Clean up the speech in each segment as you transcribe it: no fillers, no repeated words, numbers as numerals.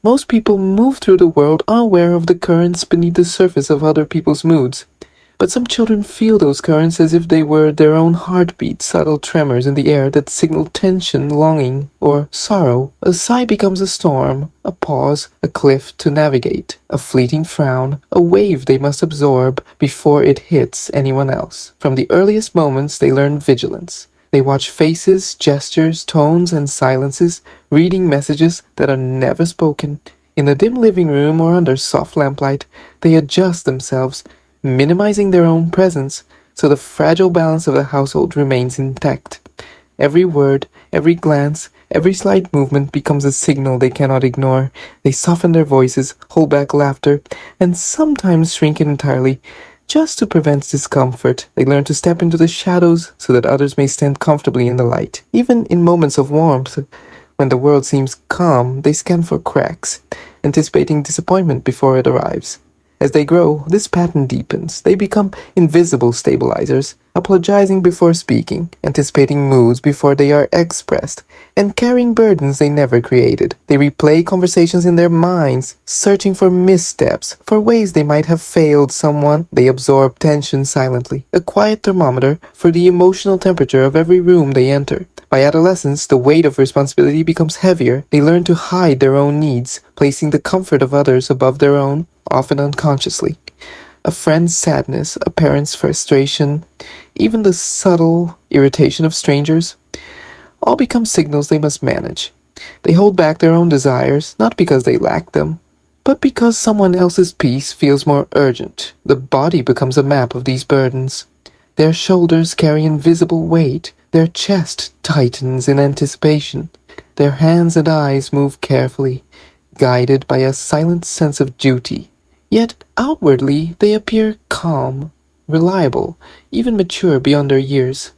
Most people move through the world unaware of the currents beneath the surface of other people's moods. But some children feel those currents as if they were their own heartbeat, subtle tremors in the air that signal tension, longing, or sorrow. A sigh becomes a storm, a pause, a cliff to navigate, a fleeting frown, a wave they must absorb before it hits anyone else. From the earliest moments, they learn vigilance. They watch faces, gestures, tones, and silences, reading messages that are never spoken. In a dim living room or under soft lamplight, they adjust themselves, minimizing their own presence, so the fragile balance of the household remains intact. Every word, every glance, every slight movement becomes a signal they cannot ignore. They soften their voices, hold back laughter, and sometimes shrink it entirely, just to prevent discomfort. They learn to step into the shadows so that others may stand comfortably in the light. Even in moments of warmth, when the world seems calm, they scan for cracks, anticipating disappointment before it arrives. As they grow, this pattern deepens. They become invisible stabilizers, apologizing before speaking, anticipating moods before they are expressed, and carrying burdens they never created. They replay conversations in their minds, searching for missteps, for ways they might have failed someone. They absorb tension silently, a quiet thermometer for the emotional temperature of every room they enter. By adolescence, the weight of responsibility becomes heavier. They learn to hide their own needs, placing the comfort of others above their own, often unconsciously. A friend's sadness, a parent's frustration, even the subtle irritation of strangers, all become signals they must manage. They hold back their own desires, not because they lack them, but because someone else's peace feels more urgent. The body becomes a map of these burdens. Their shoulders carry invisible weight. Their chest tightens in anticipation. Their hands and eyes move carefully, guided by a silent sense of duty. Yet outwardly they appear calm, reliable, even mature beyond their years.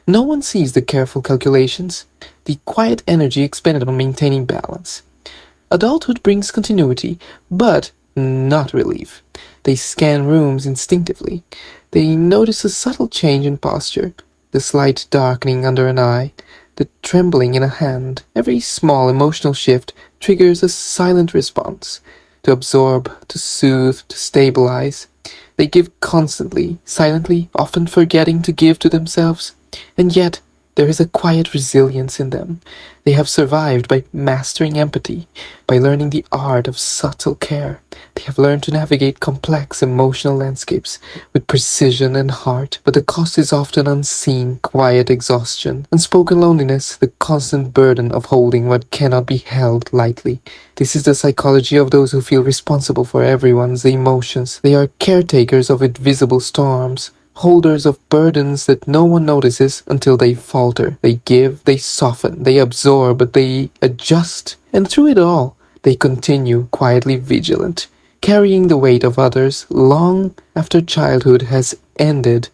No one sees the careful calculations, the quiet energy expended on maintaining balance. Adulthood brings continuity, but not relief. They scan rooms instinctively. They notice a subtle change in posture, the slight darkening under an eye, the trembling in a hand. Every small emotional shift triggers a silent response. To absorb, to soothe, to stabilize. They give constantly, silently, often forgetting to give to themselves. And yet, there is a quiet resilience in them. They have survived by mastering empathy, by learning the art of subtle care. They have learned to navigate complex emotional landscapes with precision and heart, but the cost is often unseen: quiet exhaustion, unspoken loneliness, the constant burden of holding what cannot be held lightly. This is the psychology of those who feel responsible for everyone's emotions. They are caretakers of invisible storms, holders of burdens that no one notices until they falter. They give, they soften, they absorb, but they adjust. And through it all, they continue quietly vigilant, carrying the weight of others long after childhood has ended.